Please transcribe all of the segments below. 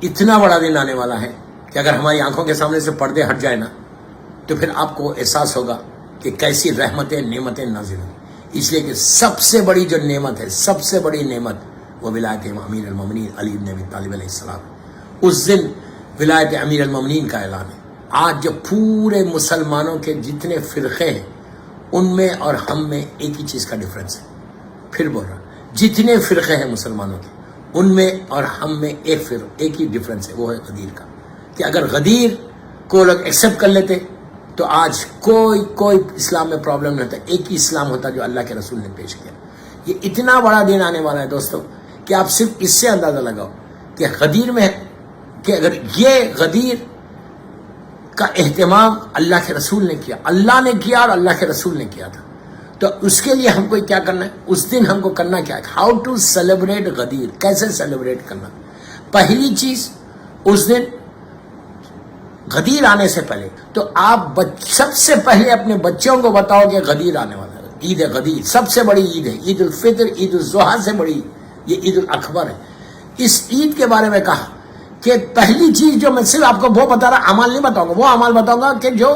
اتنا بڑا دن آنے والا ہے کہ اگر ہماری آنکھوں کے سامنے سے پردے ہٹ جائے نا تو پھر آپ کو احساس ہوگا کہ کیسی رحمتیں نعمتیں نازل ہوں. اس لیے کہ سب سے بڑی جو نعمت ہے، سب سے بڑی نعمت وہ ولایت امیر المومنین علی بن ابی طالب علیہ السلام. اس دن ولایت امیر المومنین کا اعلان ہے. آج جب پورے مسلمانوں کے جتنے فرقے ہیں ان میں اور ہم میں ایک ہی چیز کا ڈفرنس ہے. پھر بول رہا، جتنے فرقے ہیں مسلمانوں کے ان میں اور ہم میں ایک ہی ڈفرنس ہے، وہ ہے غدیر کا. کہ اگر غدیر کو لوگ ایکسیپٹ کر لیتے تو آج کوئی اسلام میں پرابلم نہیں ہوتا. ایک ہی اسلام ہوتا جو اللہ کے رسول نے پیش کیا. یہ اتنا بڑا دن آنے والا ہے دوستو کہ آپ صرف اس سے اندازہ لگاؤ کہ غدیر میں کہ اگر یہ غدیر کا اہتمام اللہ کے رسول نے کیا، اللہ نے کیا اور اللہ کے رسول نے کیا تھا، تو اس کے لیے ہم کو کیا کرنا ہے؟ اس دن ہم کو کرنا کیا ہے؟ How to celebrate Ghadir. کیسے سیلیبریٹ کرنا؟ پہلی چیز، اس دن غدیر آنے سے پہلے تو آپ سب سے پہلے اپنے بچوں کو بتاؤ کہ غدیر آنے والا ہے. عید غدیر سب سے بڑی عید ہے. عید الفطر، عید الاضحیٰ سے بڑی یہ عید الاکبر ہے. اس عید کے بارے میں کہا کہ پہلی چیز جو میں صرف آپ کو وہ بتا رہا، اعمال نہیں بتاؤں گا، وہ اعمال بتاؤں گا کہ جو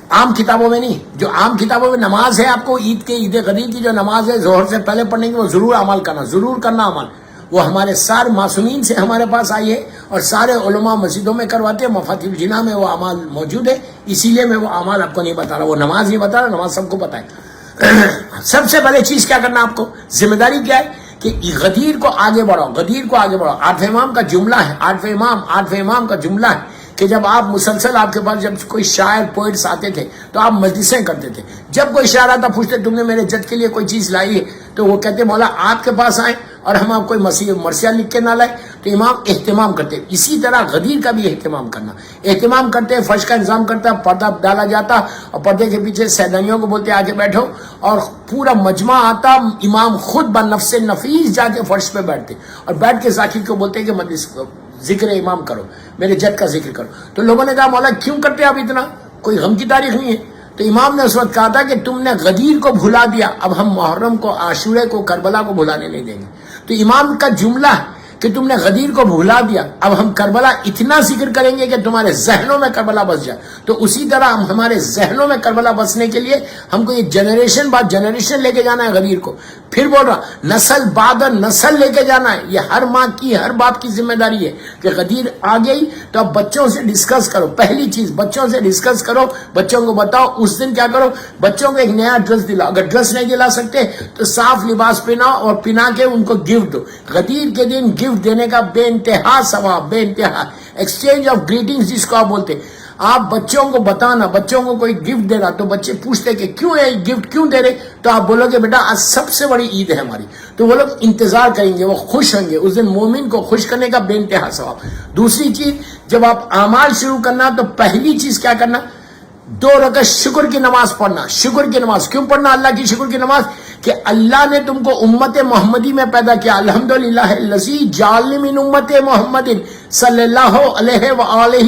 عام کتابوں میں نہیں. جو عام کتابوں میں نماز ہے آپ کو عید غدیر کی جو نماز ہے ظہر سے پہلے پڑھنے کی، وہ ضرور عمل کرنا، ضرور کرنا عمل. وہ ہمارے سارے معصومین سے ہمارے پاس آئی ہے اور سارے علماء مسجدوں میں کرواتے ہیں. مفاتیح الجناح میں وہ اعمال موجود ہے. اسی لیے میں وہ اعمال آپ کو نہیں بتا رہا، وہ نماز نہیں بتا رہا، نماز سب کو پتہ ہے. سب سے پہلے چیز کیا کرنا آپ کو، ذمہ داری کیا ہے کہ غدیر کو آگے بڑھاؤ، غدیر کو آگے بڑھاؤ. آٹھویں امام کا جملہ ہے، آٹھویں امام کا جملہ ہے کہ جب آپ مسلسل آپ کے پاس جب کوئی شاعر پوئٹس آتے تھے تو آپ مجلسیں کرتے تھے. جب کوئی شاعر آتا پوچھتے تم نے میرے جج کے لیے کوئی چیز لائی ہے تو وہ کہتے مولا آپ کے پاس آئیں اور ہم آپ کوئی مرثیہ لکھ کے نہ لائیں. تو امام اہتمام کرتے. اسی طرح غدیر کا بھی اہتمام کرنا. اہتمام کرتے، فرش کا انتظام کرتا، پردہ ڈالا جاتا اور پردے کے پیچھے سیدانیوں کو بولتے آگے بیٹھو اور پورا مجمع آتا. امام خود بنفس نفیس جا کے فرش پہ بیٹھتے اور بیٹھ کے ذاکر کو بولتے کہ مجلس ذکر امام کرو، میرے جد کا ذکر کرو. تو لوگوں نے کہا مولا کیوں کرتے آپ اتنا، کوئی غم کی تاریخ نہیں ہے. تو امام نے اس وقت کہا تھا کہ تم نے غدیر کو بھلا دیا، اب ہم محرم کو، عاشورے کو، کربلا کو بھلانے نہیں دیں گے. تو امام کا جملہ ہے کہ تم نے غدیر کو بھلا دیا، اب ہم کربلا اتنا ذکر کریں گے کہ تمہارے ذہنوں میں کربلا بس جائے. تو اسی طرح ہم ہمارے ذہنوں میں کربلا بسنے کے لیے ہم کو یہ جنریشن بعد جنریشن لے کے جانا ہے غدیر کو. پھر بول رہا نسل بعد نسل لے کے جانا ہے. یہ ہر ماں کی، ہر باپ کی ذمہ داری ہے کہ غدیر آ گئی تو اب بچوں سے ڈسکس کرو. پہلی چیز بچوں سے ڈسکس کرو، بچوں کو بتاؤ. اس دن کیا کرو، بچوں کو ایک نیا ڈریس دلاؤ. اگر ڈریس نہیں دلا سکتے تو صاف لباس پہناؤ اور پہنا کے ان کو گفٹ دو. غدیر کے دن گفٹ دینے کا بے انتہا ثواب، بے انتہا ایکسچینج آف گریٹنگز جس کو آپ بولتے. آپ بچوں کو بتانا، بچوں کو کوئی گفٹ دے رہا تو بچے پوچھتے کہ کیوں ہے گفٹ کیوں دے رہے، تو آپ بولو گے بیٹا آج سب سے بڑی عید ہے ہماری. تو وہ لوگ انتظار کریں گے، وہ خوش ہوں گے. اس دن مومن کو خوش کرنے کا بے انتہا ثواب. دوسری چیز، جب آپ اعمال شروع کرنا تو پہلی چیز کیا کرنا، 2 رکعت شکر کی نماز پڑھنا. شکر کی نماز کیوں پڑھنا؟ اللہ کی شکر کی نماز کہ اللہ نے تم کو امت محمدی میں پیدا کیا. الحمدللہ الذی جعلنی من امت محمد صلی اللہ علیہ وآلہ،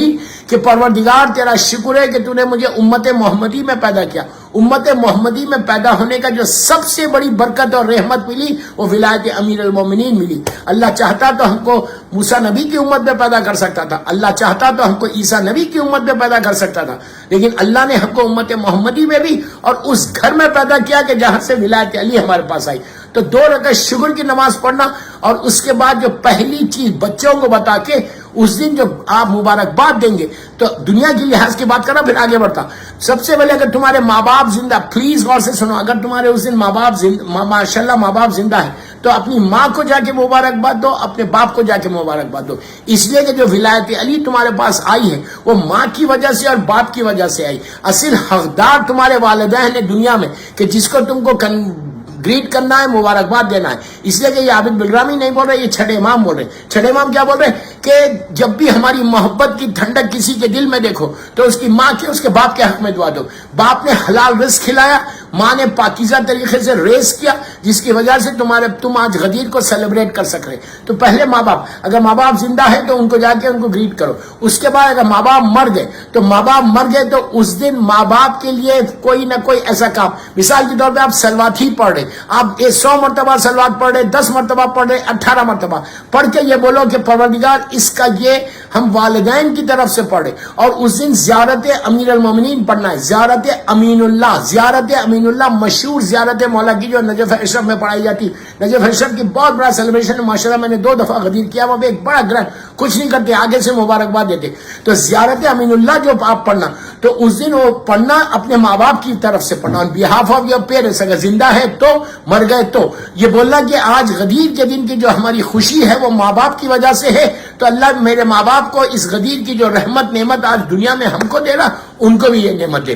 کہ پروردگار تیرا شکر ہے کہ تو نے مجھے امت محمدی میں پیدا کیا. امت محمدی میں پیدا ہونے کا جو سب سے بڑی برکت اور رحمت ملی وہ ولایت امیر المومنین ملی. اللہ چاہتا تو ہم کو موسیٰ نبی کی امت میں پیدا کر سکتا تھا، اللہ چاہتا تو ہم کو عیسیٰ نبی کی امت میں پیدا کر سکتا تھا، لیکن اللہ نے ہم کو امت محمدی میں بھی اور اس گھر میں پیدا کیا کہ جہاں سے ولایت علی ہمارے پاس آئی. تو 2 رکعت شکر کی نماز پڑھنا اور اس کے بعد جو پہلی چیز بچوں کو بتا کے اس دن جو آپ مبارکباد دیں گے تو دنیا کی لحاظ کی بات کرنا پھر آگے بڑھتا. سب سے پہلے اگر تمہارے ماں باپ زندہ، پلیز غور سے سنو، اگر تمہارے اس دن ماں باپ ماشاءاللہ ماں باپ زندہ ہے تو اپنی ماں کو جا کے مبارکباد دو، اپنے باپ کو جا کے مبارکباد دو. اس لیے کہ جو ولایت علی تمہارے پاس آئی ہے وہ ماں کی وجہ سے اور باپ کی وجہ سے آئی. اصل حقدار تمہارے والدین ہیں دنیا میں کہ جس کو تم کو گریٹ کرنا ہے، مبارکباد دینا ہے. اس لیے کہ یہ عابد بلرامی نہیں بول رہے، یہ چھٹے امام بول رہے. چھٹے امام کیا بول رہے کہ جب بھی ہماری محبت کی ٹھنڈک کسی کے دل میں دیکھو تو اس کی ماں کے، اس کے باپ کے حق میں دعا دو. باپ نے حلال رزق کھلایا، ماں نے پاکیزہ طریقے سے ریس کیا جس کی وجہ سے تم آج غدیر کو سیلیبریٹ کر سک رہے. تو پہلے ماں باپ، اگر ماں باپ زندہ ہے تو ان کو جا کے ان کو گریٹ کرو. اس کے بعد اگر ماں باپ مر گئے تو اس دن ماں باپ کے لیے کوئی نہ کوئی ایسا کام، مثال کے طور پہ آپ سلوات ہی پڑھ رہے، آپ 100 مرتبہ سلوات پڑھ رہے، 10 مرتبہ پڑھ رہے، 18 مرتبہ پڑھ کے یہ بولو کہ پروردگار اس کا یہ ہم والدین کی طرف سے پڑھے. اور اس دن زیارت امیر المومنین پڑھنا ہے، زیارت امین اللہ مشہور زیارت مولا کی جو نجف اشرف میں پڑھائی جاتی. نجف اشرف کی بہت بڑا سیلیبریشن ہے ماشاءاللہ، میں نے 2 دفعہ غدیر کیا، وہ بھی ایک بڑا گرینڈ، کچھ نہیں کرتے، آگے سے مبارکباد دیتے. تو زیارت امین اللہ جو آپ پڑھنا، تو اس دن وہ پڑھنا اپنے ماں باپ کی طرف سے پڑھنا، on behalf of your parents. اگر زندہ ہے تو، مر گئے تو یہ بولنا کہ آج غدیر کے دن کی جو ہماری خوشی ہے وہ ماں باپ کی وجہ سے ہے، تو اللہ میرے ماں باپ کو اس غدیر کی جو رحمت نعمت آج دنیا میں ہم کو دے رہا، ان کو بھی یہ نعمت دے.